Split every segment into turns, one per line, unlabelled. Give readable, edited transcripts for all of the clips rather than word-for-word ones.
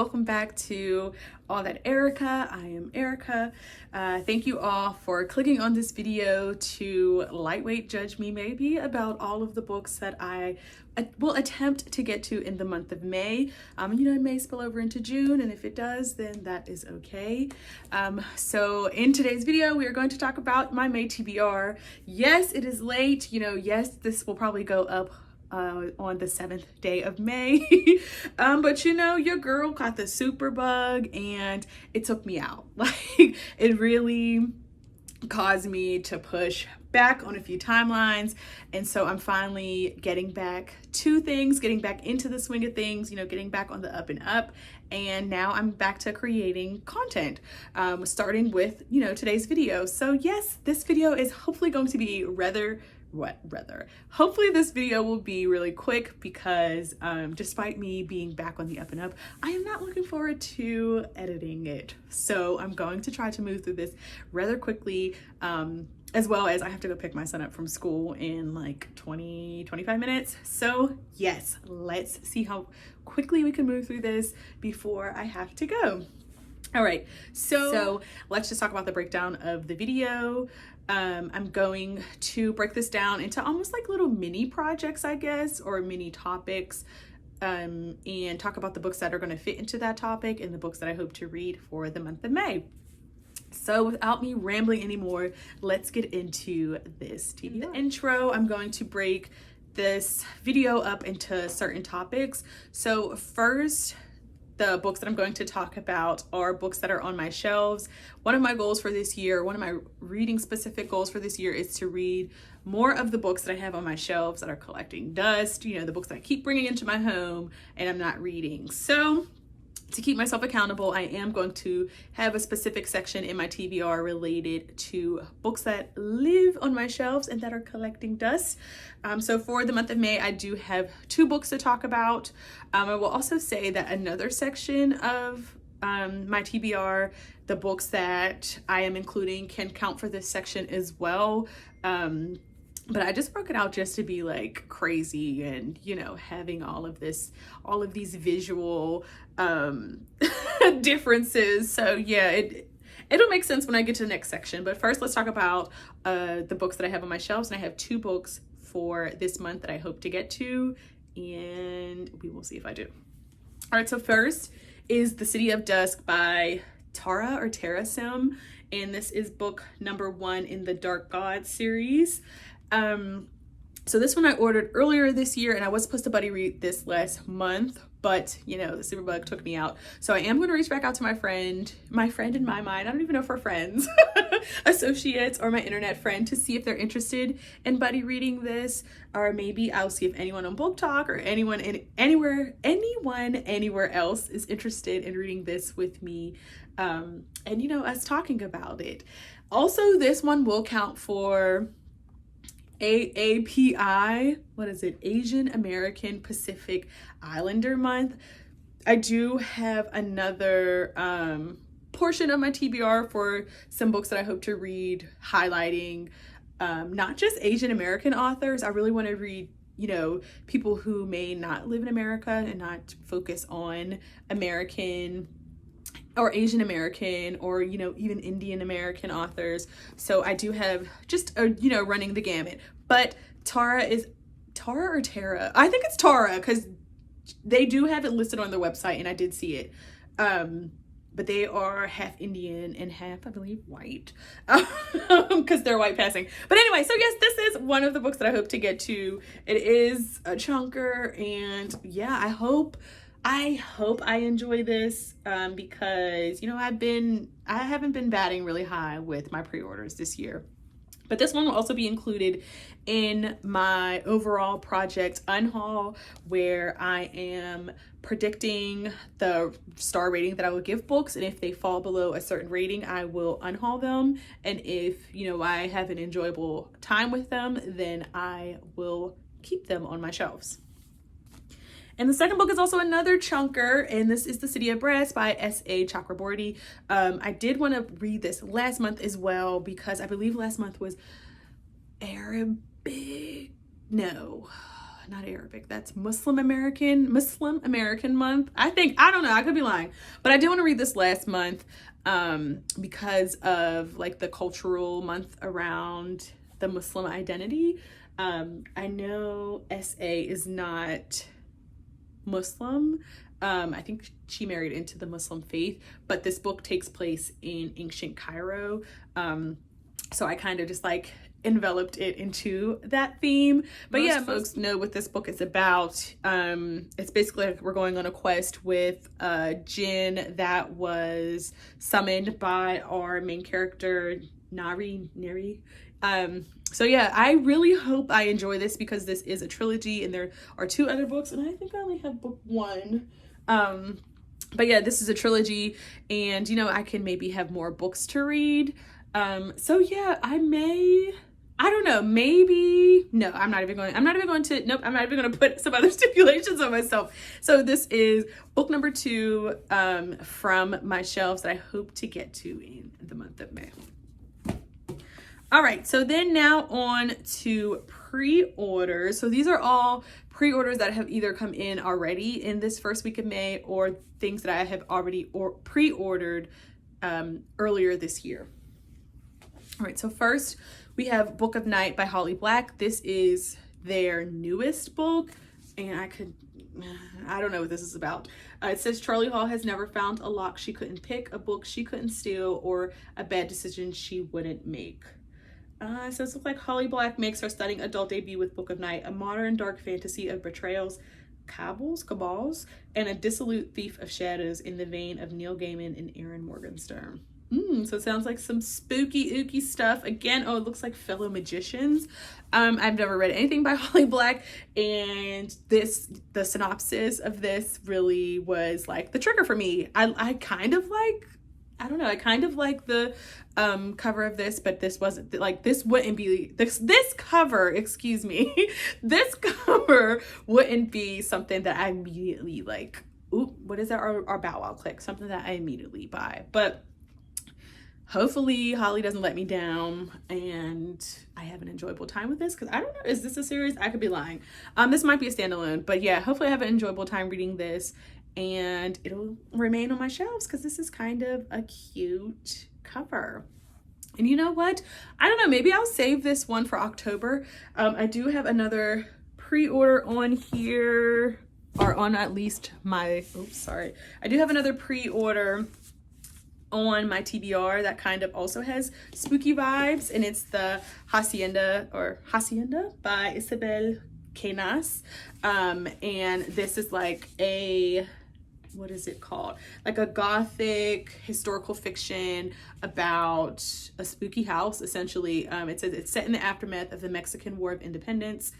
welcome back to All That Erica. I am Erica. Thank you all for clicking on this video to lightweight judge me maybe about all of the books that I will attempt to get to in the month of May. It may spill over into June, and if it does, then that is okay. So in today's video, we are going to talk about my May TBR. Yes, it is late. Yes, this will probably go up on the 7th day of May. But your girl caught the super bug and it took me out. Like, it really caused me to push back on a few timelines. And so I'm finally getting back to things, getting back into the swing of things, getting back on the up and up. And now I'm back to creating content, starting with, today's video. So yes, this video is hopefully going to be hopefully this video will be really quick because despite me being back on the up and up, I am not looking forward to editing it. So I'm going to try to move through this rather quickly, as well as I have to go pick my son up from school in like 25 minutes. So yes, let's see how quickly we can move through this before I have to go. All right, so let's just talk about the breakdown of the video. I'm going to break this down into almost like little mini projects, I guess, or mini topics, and talk about the books that are going to fit into that topic and the books that I hope to read for the month of May. So without me rambling anymore, let's get into this TBR. In the intro, I'm going to break this video up into certain topics. So first, the books that I'm going to talk about are books that are on my shelves. One of my goals for this year, one of my reading specific goals for this year is to read more of the books that I have on my shelves that are collecting dust, the books that I keep bringing into my home and I'm not reading. So to keep myself accountable, I am going to have a specific section in my TBR related to books that live on my shelves and that are collecting dust. So for the month of May, I do have 2 books to talk about. I will also say that another section of my TBR, the books that I am including can count for this section as well. But I just broke it out just to be like crazy and, having all of these visual differences. So yeah, it'll make sense when I get to the next section. But first, let's talk about the books that I have on my shelves. And I have 2 books for this month that I hope to get to, and we will see if I do. All right, so first is The City of Dusk by Tara Sim, and this is book number 1 in the Dark God series. So this one I ordered earlier this year, and I was supposed to buddy read this last month, but the superbug took me out. So I am going to reach back out to my friend in my mind, I don't even know if we're friends, associates, or my internet friend, to see if they're interested in buddy reading this, or maybe I'll see if anyone on Book Talk or anyone anywhere else is interested in reading this with me, and us talking about it. Also, this one will count for AAPI, what is it? Asian American Pacific Islander Month. I do have another portion of my TBR for some books that I hope to read, highlighting not just Asian American authors. I really want to read, people who may not live in America and not focus on American or Asian American or, even Indian American authors. So I do have just, running the gamut. But Tara? I think it's Tara, because they do have it listed on their website and I did see it. But they are half Indian and half, I believe, white, because they're white passing. But anyway, so yes, this is one of the books that I hope to get to. It is a chunker, and yeah, I hope I enjoy this, because I haven't been batting really high with my pre-orders this year. But this one will also be included in my overall project unhaul, where I am predicting the star rating that I will give books, and if they fall below a certain rating, I will unhaul them, and if I have an enjoyable time with them, then I will keep them on my shelves. And the second book is also another chunker, and this is The City of Brass by S.A. Chakraborty. I did want to read this last month as well, because I believe last month was Arabic. No, not Arabic, that's Muslim American month. I don't know, I could be lying, but I did want to read this last month because of like the cultural month around the Muslim identity. I know SA is not Muslim. I think she married into the Muslim faith, but this book takes place in ancient Cairo. So I kind of just like enveloped it into that theme. But most folks know what this book is about. It's basically like we're going on a quest with a jinn that was summoned by our main character, Neri. So yeah, I really hope I enjoy this because this is a trilogy and there are 2 other books and I think I only have book 1. But yeah, this is a trilogy and you know, I can maybe have more books to read. So yeah, I don't know, maybe, no, I'm not even going to put some other stipulations on myself. So this is book number 2, from my shelves that I hope to get to in the month of May. All right, so then now on to pre-orders. So these are all pre-orders that have either come in already in this first week of May or things that I have already pre-ordered earlier this year. All right, so first we have Book of Night by Holly Black. This is their newest book, and I don't know what this is about. It says Charlie Hall has never found a lock she couldn't pick, a book she couldn't steal, or a bad decision she wouldn't make. So it looks like Holly Black makes her stunning adult debut with Book of Night, a modern dark fantasy of betrayals, cabals, and a dissolute thief of shadows in the vein of Neil Gaiman and Aaron Morgenstern. So it sounds like some spooky, ooky stuff. Again, oh, it looks like fellow magicians. I've never read anything by Holly Black, and the synopsis of this really was like the trigger for me. I kind of like the cover of this, but this wasn't like, this wouldn't be this cover, excuse me. This cover wouldn't be something that I immediately like, ooh, what is that? Our Bow Wow click, something that I immediately buy. But hopefully Holly doesn't let me down and I have an enjoyable time with this, because I don't know, is this a series? I could be lying. This might be a standalone, but yeah, hopefully I have an enjoyable time reading this and it'll remain on my shelves because this is kind of a cute cover. And you know what? I don't know, maybe I'll save this one for October. I do have another pre-order on here, or on at least my, I do have another pre-order on my TBR that kind of also has spooky vibes, and it's the Hacienda by Isabel Canas. And this is like a, what is it called? Like a gothic historical fiction about a spooky house, essentially. It says it's set in the aftermath of the Mexican War of Independence,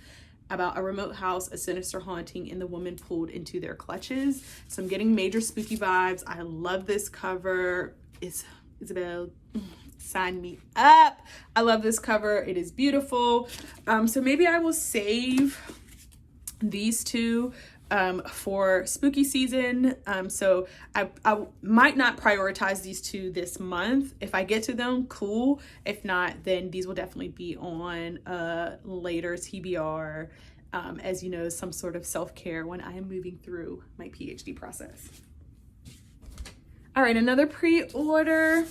about a remote house, a sinister haunting, and the woman pulled into their clutches. So I'm getting major spooky vibes. I love this cover. It's Isabel, sign me up. I love this cover. It is beautiful. So maybe I will save these 2 for spooky season. So I might not prioritize these 2 this month. If I get to them, cool. If not, then these will definitely be on a later TBR, as you know, some sort of self-care when I am moving through my PhD process. All right, another pre-order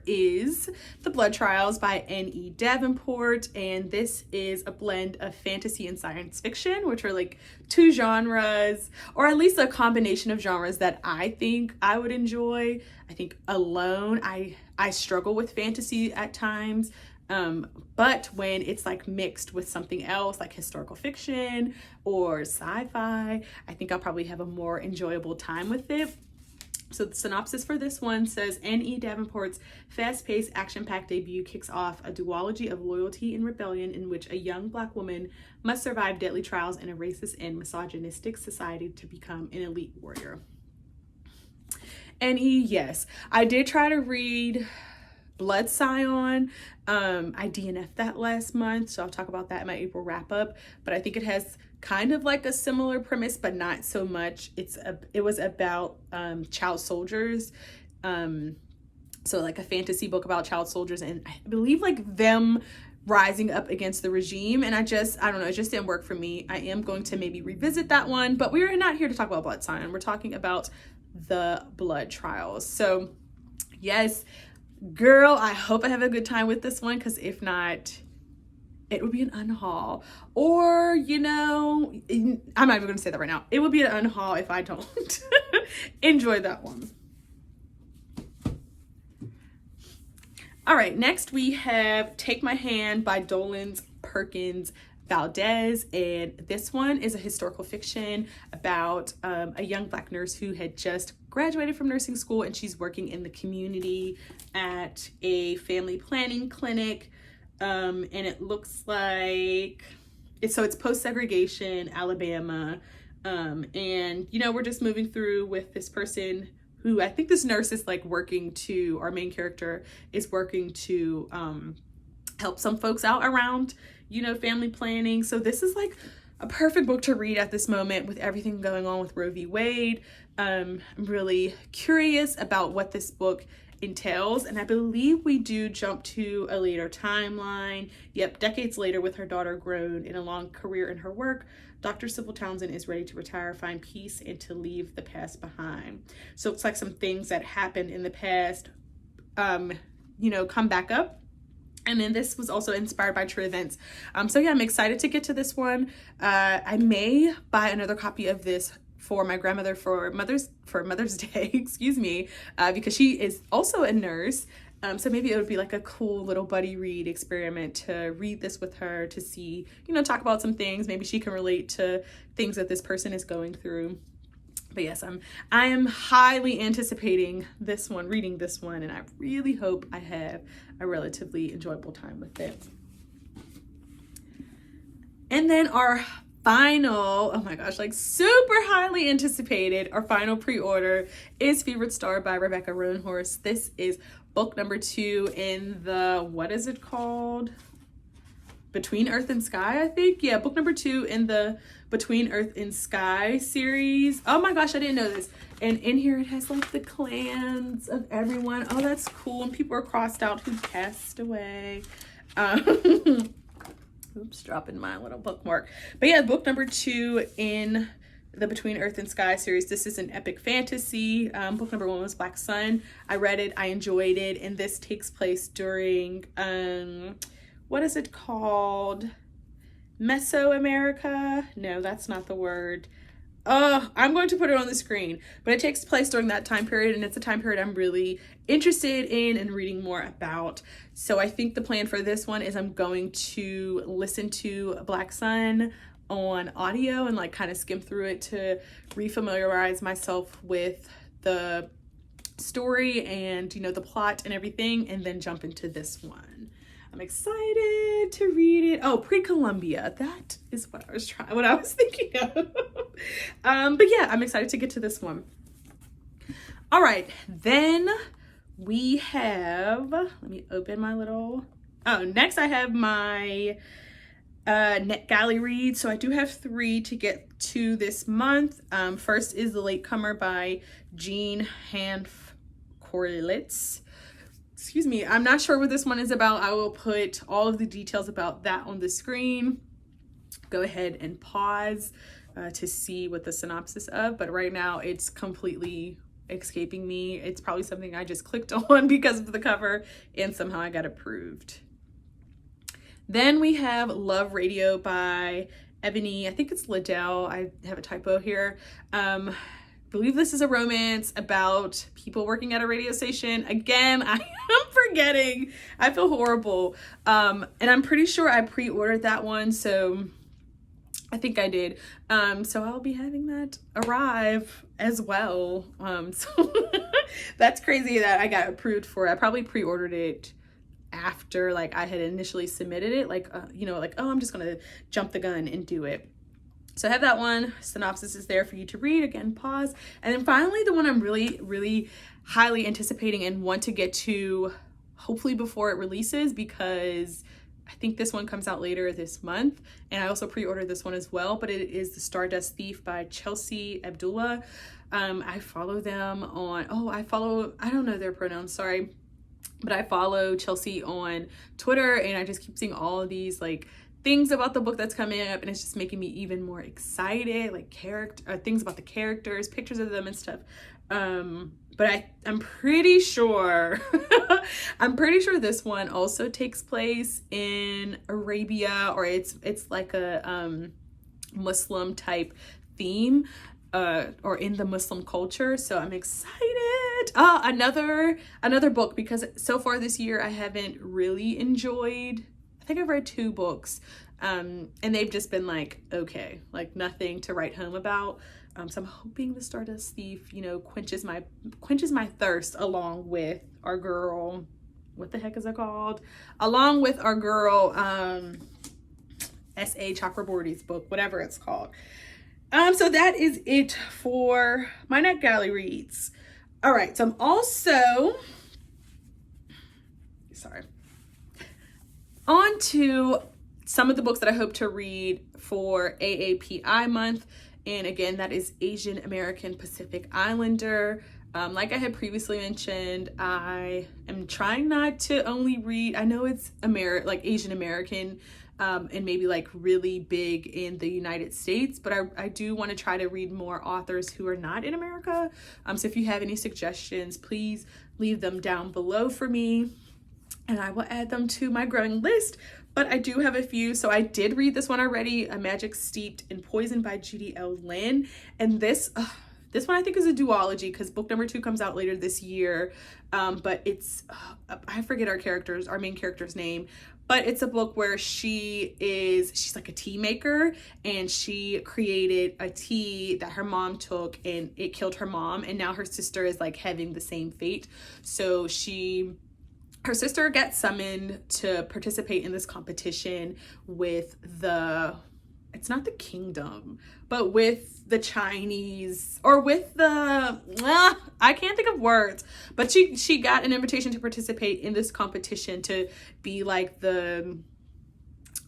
is The Blood Trials by N.E. Davenport, and this is a blend of fantasy and science fiction, which are like 2 genres, or at least a combination of genres that I think I would enjoy. I think alone, I struggle with fantasy at times, but when it's like mixed with something else like historical fiction or sci-fi, I think I'll probably have a more enjoyable time with it. So the synopsis for this one says, N.E. Davenport's fast-paced, action-packed debut kicks off a duology of loyalty and rebellion in which a young Black woman must survive deadly trials in a racist and misogynistic society to become an elite warrior. N.E., yes. I did try to read Blood Scion. I DNF'd that last month, so I'll talk about that in my April wrap-up, but I think it has kind of like a similar premise, but not so much. It was about child soldiers, so like a fantasy book about child soldiers, and I believe like them rising up against the regime. And I don't know, it just didn't work for me. I am going to maybe revisit that one, but we're not here to talk about Blood Sign. We're talking about the blood trials. So yes, girl, I hope I have a good time with this one, because if not, it would be an unhaul. Or, you know, I'm not even going to say that right now. It would be an unhaul if I don't enjoy that one. All right, next we have Take My Hand by Dolans Perkins Valdez, and this one is a historical fiction about a young Black nurse who had just graduated from nursing school, and she's working in the community at a family planning clinic, and it looks like it's post-segregation Alabama, and you know, we're just moving through with this person who, I think this nurse is like working to, our main character is working to help some folks out around, you know, family planning. So this is like a perfect book to read at this moment with everything going on with Roe v. Wade. I'm really curious about what this book entails, and I believe we do jump to a later timeline. Yep, decades later, with her daughter grown in a long career in her work, Dr. Sybil Townsend is ready to retire, find peace, and to leave the past behind. So it's like some things that happened in the past, you know, come back up. And then this was also inspired by true events. So yeah, I'm excited to get to this one. I may buy another copy of this for my grandmother for Mother's Day, excuse me, because she is also a nurse. So maybe it would be like a cool little buddy read experiment to read this with her, to see, you know, talk about some things. Maybe she can relate to things that this person is going through. But yes, I am highly anticipating this one, reading this one, and I really hope I have a relatively enjoyable time with it. And then our final, oh my gosh, like super highly anticipated, our final pre-order is Fevered Star by Rebecca Roanhorse. This is book number 2 in the, what is it called? Between Earth and Sky, I think. Yeah, book number 2 in the Between Earth and Sky series. Oh my gosh, I didn't know this. And in here it has like the clans of everyone. Oh, that's cool. And people are crossed out who passed away. Oops, dropping my little bookmark. But yeah, book number 2 in the Between Earth and Sky series. This is an epic fantasy. Book number 1 was Black Sun. I read it, I enjoyed it, and this takes place during what is it called? Mesoamerica? No, that's not the word. I'm going to put it on the screen, but it takes place during that time period, and it's a time period I'm really interested in and reading more about. So I think the plan for this one is I'm going to listen to Black Sun on audio and like kind of skim through it to refamiliarize myself with the story and, you know, the plot and everything, and then jump into this one. I'm excited to read it. Oh, Pre-Columbia. That is what I was thinking of. But yeah, I'm excited to get to this one. All right, then we have, let me open my little, next I have my NetGalley read. So I do have 3 to get to this month. First is The Latecomer by Jean Hanf Korelitz. Excuse me, I'm not sure what this one is about. I will put all of the details about that on the screen. Go ahead and pause to see what the synopsis of, but right now it's completely escaping me. It's probably something I just clicked on because of the cover and somehow I got approved. Then we have Love Radio by Ebony, I think it's Liddell. I have a typo here. I believe this is a romance about people working at a radio station. Again, I am forgetting. I feel horrible. And I'm pretty sure I pre-ordered that one, so I think I did. So I'll be having that arrive as well. So that's crazy that I got approved for it. I probably pre-ordered it after like I had initially submitted it, like you know, like, oh, I'm just gonna jump the gun and do it. So I have that one. Synopsis is there for you to read. Again, pause. And then finally, the one I'm really highly anticipating and want to get to hopefully before it releases, because I think this one comes out later this month. And I also pre-ordered this one as well, but it is The Stardust Thief by Chelsea Abdullah. I follow them on, I don't know their pronouns, sorry. but I follow Chelsea on Twitter, and I just keep seeing all of these like things about the book that's coming up, and it's just making me even more excited, like things about the characters, pictures of them and stuff. But I'm pretty sure I'm pretty sure this one also takes place in Arabia, or it's like a Muslim type theme, or in the Muslim culture. So I'm excited. Another book, because so far this year I haven't really enjoyed, I think I've read 2 books, and they've just been like, okay, like nothing to write home about. So I'm hoping the Stardust Thief, you know, quenches my thirst, along with our girl, what the heck is it called? Along with our girl, S.A. Chakraborty's book, whatever it's called. So that is it for my NetGalley reads. All right, so I'm also, on to some of the books that I hope to read for AAPI month. And again, that is Asian American Pacific Islander. Like I had previously mentioned, I am trying not to only read, I know it's like Asian American, and maybe like really big in the United States, but I do want to try to read more authors who are not in America. So if you have any suggestions, please leave them down below for me, and I will add them to my growing list. But I do have a few. So I did read this one already, A Magic Steeped in Poison by Judy L. Lin. And this one I think is a duology, because book number 2 comes out later this year. But it's, I forget our main character's name, but it's a book where she's like a tea maker, and she created a tea that her mom took and it killed her mom. And now her sister is like having the same fate. So her sister gets summoned to participate in this competition with it's not the kingdom, but with the Chinese, or with the, I can't think of words, but she got an invitation to participate in this competition to be like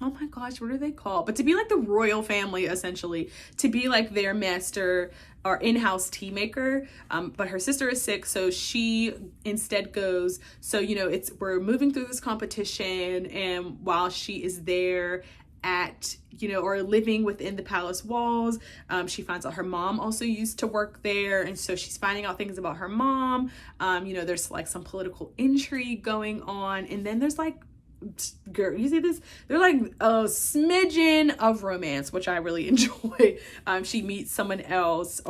oh my gosh, what are they called? But to be like the royal family, essentially, to be like their master or in-house tea maker. But her sister is sick, so she instead goes. So, you know, we're moving through this competition, and while she is there at, you know, or living within the palace walls, she finds out her mom also used to work there, and so she's finding out things about her mom. You know, there's like some political intrigue going on, and then there's like, girl, you see this? They're like a smidgen of romance, which I really enjoy. She meets someone else,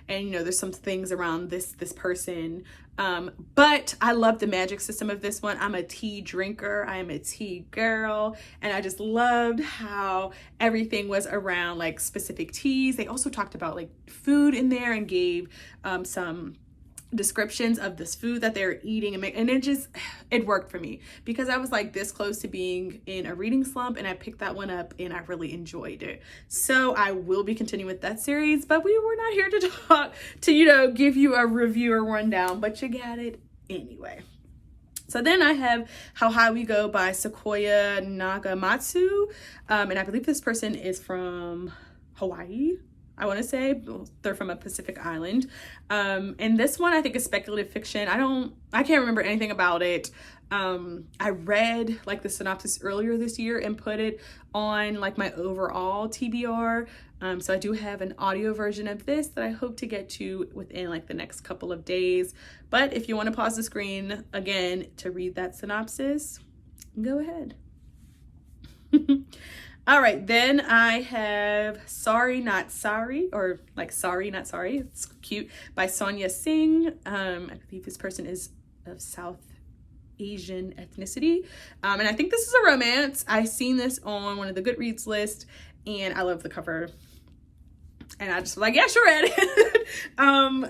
and you know, there's some things around this person. But I love the magic system of this one. I'm a tea drinker, I am a tea girl, and I just loved how everything was around like specific teas. They also talked about like food in there, and gave some descriptions of this food that they're eating, and it worked for me, because I was like this close to being in a reading slump, and I picked that one up and I really enjoyed it. So I will be continuing with that series, but we were not here to talk to, you know, give you a review or rundown, but you got it anyway. So then I have How High We Go by Sequoia Nagamatsu, and I believe this person is from Hawaii. I want to say they're from a Pacific island. And this one I think is speculative fiction. I can't remember anything about it. I read like the synopsis earlier this year and put it on like my overall TBR. So I do have an audio version of this that I hope to get to within like the next couple of days. But if you want to pause the screen again to read that synopsis, go ahead. All right, then I have Sorry Not Sorry, or like Sorry Not Sorry, it's cute, by Sonia Singh. I believe this person is of South Asian ethnicity. And I think this is a romance. I seen this on one of the Goodreads list, and I love the cover. And I just was like, yeah, sure, Ed.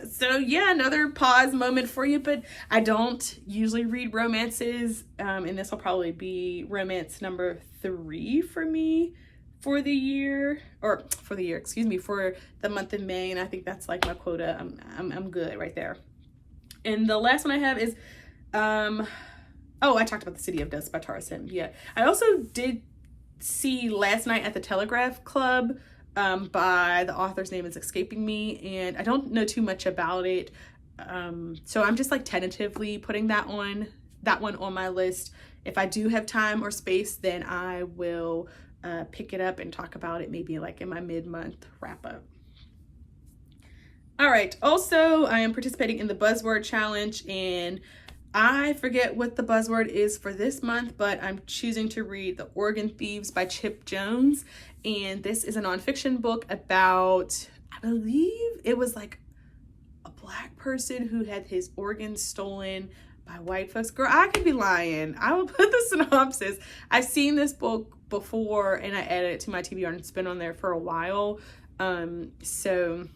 So yeah, another pause moment for you, but I don't usually read romances. And this will probably be romance number 3 for me for the year, for the month of May. And I think that's like my quota. I'm good right there. And the last one I have is, I talked about the City of Dusk by Tara Sim. Yeah. I also did see Last Night at the Telegraph Club, by the author's name is escaping me, and I don't know too much about it. So I'm just like tentatively putting that one on my list. If I do have time or space, then I will pick it up and talk about it maybe like in my mid-month wrap up. All right, also I am participating in the buzzword challenge, and I forget what the buzzword is for this month, but I'm choosing to read The Oregon Thieves by Chip Jones. And this is a nonfiction book about, I believe it was like a Black person who had his organs stolen by white folks. Girl, I could be lying. I will put the synopsis. I've seen this book before and I added it to my TBR and it's been on there for a while. So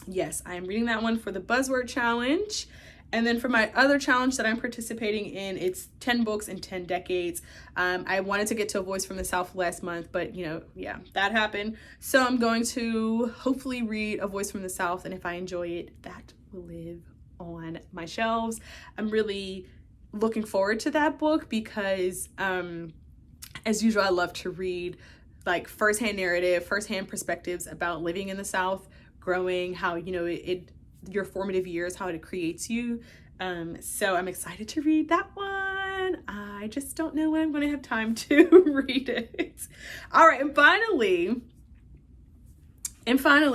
yes, I am reading that one for the buzzword challenge. And then for my other challenge that I'm participating in, it's 10 books in 10 decades. I wanted to get to A Voice from the South last month, but yeah, that happened. So I'm going to hopefully read A Voice from the South, and if I enjoy it, that will live on my shelves. I'm really looking forward to that book because as usual, I love to read like firsthand narrative, firsthand perspectives about living in the South, growing, how your formative years, how it creates you. So I'm excited to read that one. I just don't know when I'm going to have time to read it. All right, and finally,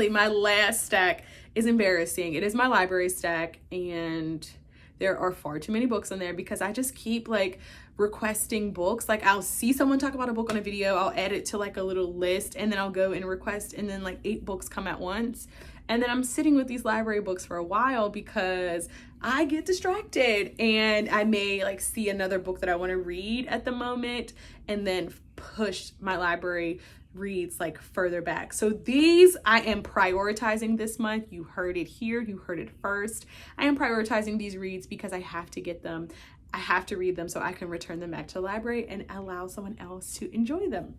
my last stack is embarrassing. It is my library stack, and there are far too many books on there because I just keep like requesting books. Like I'll see someone talk about a book on a video, I'll add it to like a little list, and then I'll go and request, and then like 8 books come at once. And then I'm sitting with these library books for a while because I get distracted and I may like see another book that I want to read at the moment and then push my library reads like further back. So these I am prioritizing this month. You heard it here. You heard it first. I am prioritizing these reads because I have to get them. I have to read them so I can return them back to the library and allow someone else to enjoy them.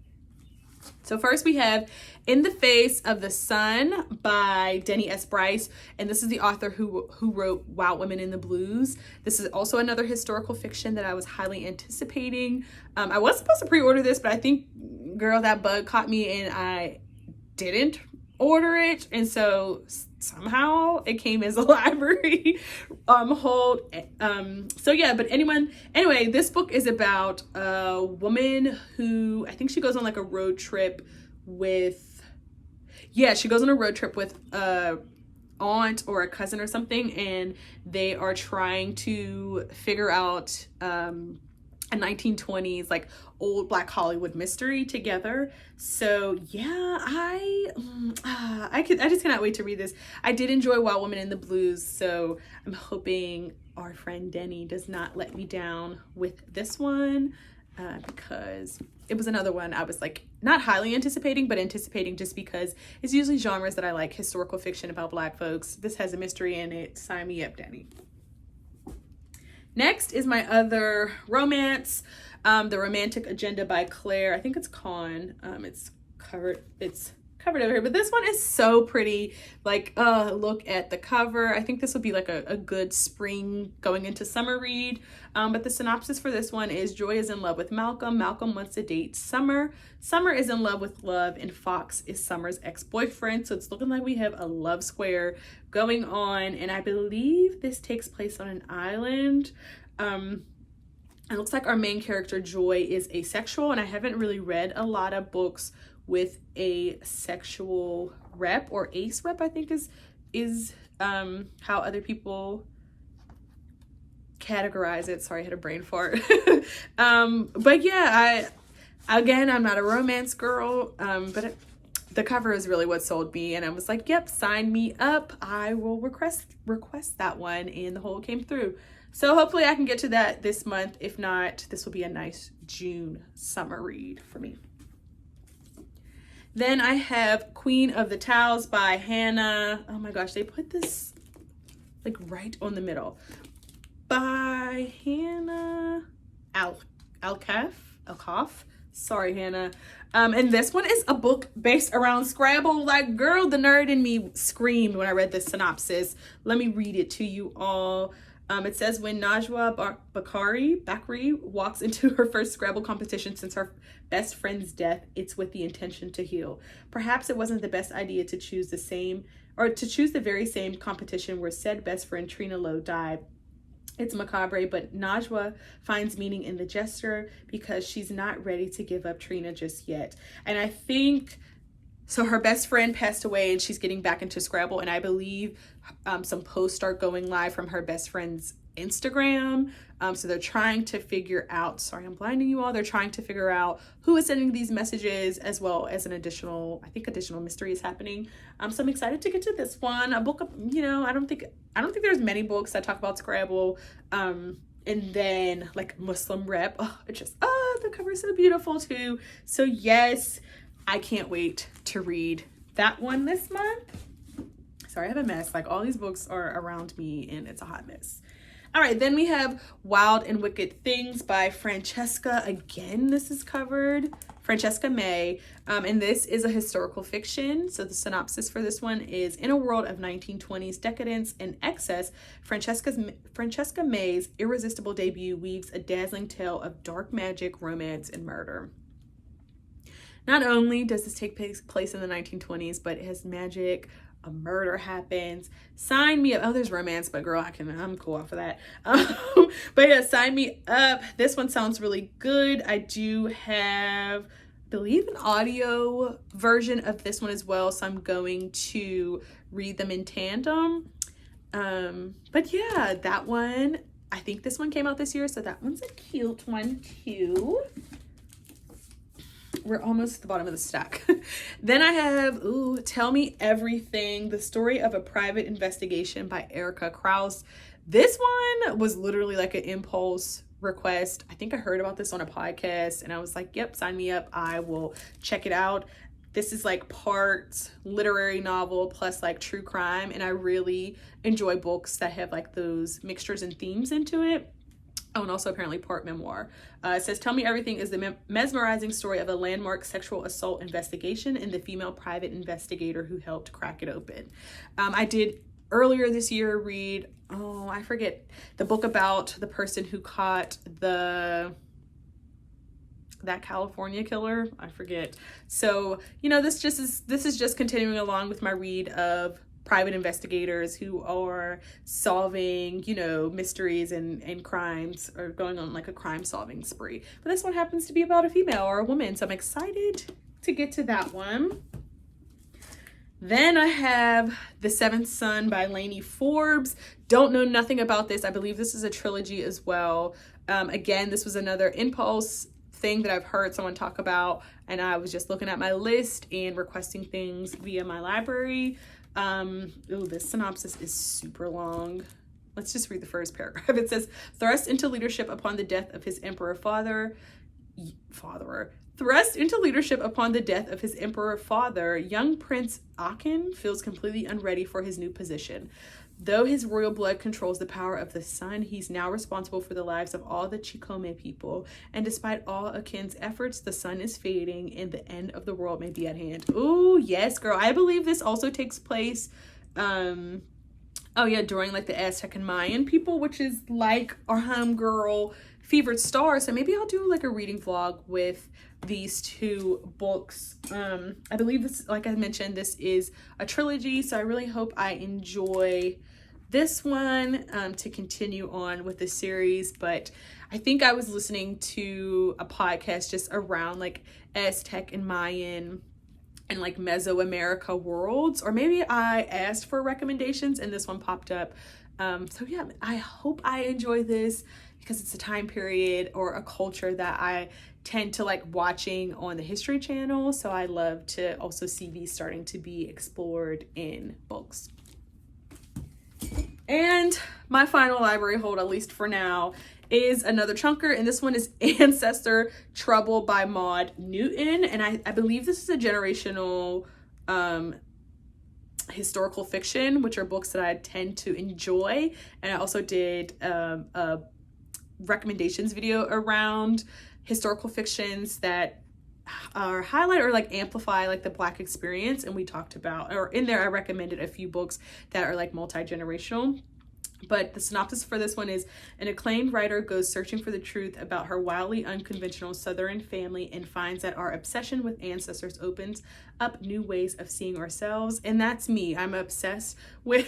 So first we have In the Face of the Sun by Denny S. Bryce, and this is the author who wrote Wild Women in the Blues. This is also another historical fiction that I was highly anticipating. I was supposed to pre-order this, but I think, girl, that bug caught me and I didn't order it, and so somehow it came as a library hold. So yeah, but anyway, this book is about a woman who, I think she goes on like a road trip with, she goes on a road trip with a aunt or a cousin or something, and they are trying to figure out a 1920s like old Black Hollywood mystery together. So yeah, I just cannot wait to read this. I did enjoy Wild Woman in the Blues, so I'm hoping our friend Denny does not let me down with this one, because it was another one I was like not highly anticipating, but anticipating just because it's usually genres that I like, historical fiction about Black folks. This has a mystery in it. Sign me up, Denny. Next is my other romance, The Romantic Agenda by Claire. I think it's Con. It's covered over here, but this one is so pretty. Like, look at the cover. I think this would be like a good spring going into summer read. But the synopsis for this one is Joy is in love with Malcolm. Malcolm wants to date Summer. Summer is in love with Love, and Fox is Summer's ex-boyfriend. So it's looking like we have a love square going on, and I believe this takes place on an island. It looks like our main character Joy is asexual, and I haven't really read a lot of books with a sexual rep, or ace rep, I think is how other people categorize it. Sorry, I had a brain fart. But yeah, I'm not a romance girl, but the cover is really what sold me, and I was like, yep, sign me up. I will request that one, and the whole came through. So hopefully I can get to that this month. If not, this will be a nice June summer read for me. Then I have Queen of the Towels by Hannah. Oh my gosh, they put this like right on the middle. By Hannah Alcoff. Sorry, Hannah. And this one is a book based around Scrabble. Like, girl, the nerd in me screamed when I read this synopsis. Let me read it to you all. It says, when Najwa Bakri walks into her first Scrabble competition since her best friend's death, it's with the intention to heal. Perhaps it wasn't the best idea to choose the same or to choose the very same competition where said best friend Trina Lowe died. It's macabre, but Najwa finds meaning in the gesture because she's not ready to give up Trina just yet. And I think, so her best friend passed away and she's getting back into Scrabble. And I believe some posts start going live from her best friend's Instagram. So they're trying to figure out, sorry, I'm blinding you all. They're trying to figure out who is sending these messages, as well as an additional mystery is happening. So I'm excited to get to this one. A book, you know, I don't think there's many books that talk about Scrabble. And then like Muslim rep. The cover is so beautiful too. So yes, I can't wait to read that one this month. Sorry, I have a mess. Like all these books are around me and it's a hot mess. All right, then we have Wild and Wicked Things by Francesca. Again, this is covered. Francesca May. And this is a historical fiction. So the synopsis for this one is, in a world of 1920s decadence and excess, Francesca May's irresistible debut weaves a dazzling tale of dark magic, romance, and murder. Not only does this take place in the 1920s, but it has magic, a murder happens. Sign me up. Oh, there's romance, but girl, I'm cool off of that. But yeah, sign me up. This one sounds really good. I do have, I believe, an audio version of this one as well, so I'm going to read them in tandem. But yeah, that one, I think this one came out this year, so that one's a cute one too. We're almost at the bottom of the stack. Then I have, Tell Me Everything, the story of a private investigation by Erica Krause. This one was literally like an impulse request. I think I heard about this on a podcast and I was like, yep, sign me up. I will check it out. This is like part literary novel plus like true crime. And I really enjoy books that have like those mixtures and themes into it. Oh, and also apparently part memoir. It says, Tell Me Everything is the mesmerizing story of a landmark sexual assault investigation and the female private investigator who helped crack it open. I did earlier this year read, I forget, the book about the person who caught that California killer. I forget. So, you know, this is just continuing along with my read of private investigators who are solving, you know, mysteries and crimes, or going on like a crime solving spree. But this one happens to be about a female or a woman, so I'm excited to get to that one. Then I have The Seventh Son by Lainey Forbes. Don't know nothing about this. I believe this is a trilogy as well. Again, this was another impulse thing that I've heard someone talk about, and I was just looking at my list and requesting things via my library. This synopsis is super long. Let's just read the first paragraph. It says, thrust into leadership upon the death of his emperor father, young Prince Akin feels completely unready for his new position. Though his royal blood controls the power of the sun, he's now responsible for the lives of all the Chikome people. And despite all Akin's efforts, the sun is fading and the end of the world may be at hand. Oh, yes, girl. I believe this also takes place, during like the Aztec and Mayan people, which is like our homegirl Fevered Star. So maybe I'll do like a reading vlog with these two books. I believe this, like I mentioned, this is a trilogy, so I really hope I enjoy this one to continue on with the series. But I think I was listening to a podcast just around like Aztec and Mayan and like Mesoamerica worlds, or maybe I asked for recommendations and this one popped up. So yeah, I hope I enjoy this, because it's a time period or a culture that I tend to like watching on the History Channel. So I love to also see these starting to be explored in books. And my final library hold, at least for now, is another chunker. And this one is Ancestor Trouble by Maud Newton. And I believe this is a generational historical fiction, which are books that I tend to enjoy. And I also did a recommendations video around historical fictions that are highlight or like amplify like the Black experience, and we talked about, or in there I recommended a few books that are like multi-generational. But the synopsis for this one is: an acclaimed writer goes searching for the truth about her wildly unconventional Southern family and finds that our obsession with ancestors opens up new ways of seeing ourselves. And that's me. I'm obsessed with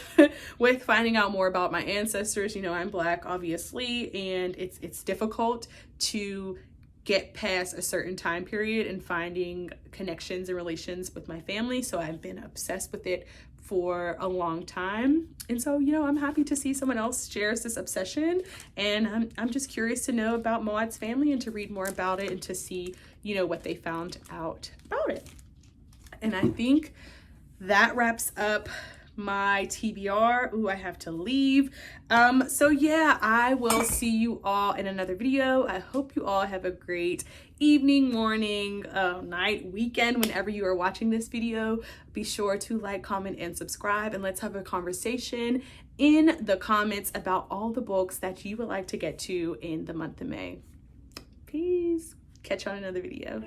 finding out more about my ancestors. You know, I'm Black, obviously, and it's difficult to get past a certain time period and finding connections and relations with my family. So I've been obsessed with it for a long time. And so, you know, I'm happy to see someone else shares this obsession, and I'm just curious to know about Maud's family and to read more about it and to see, you know, what they found out about it. And I think that wraps up my TBR. Ooh, I have to leave. So yeah, I will see you all in another video. I hope you all have a great evening, morning, night, weekend, whenever you are watching this video. Be sure to like, comment, and subscribe, and let's have a conversation in the comments about all the books that you would like to get to in the month of May. Peace. Catch you on another video.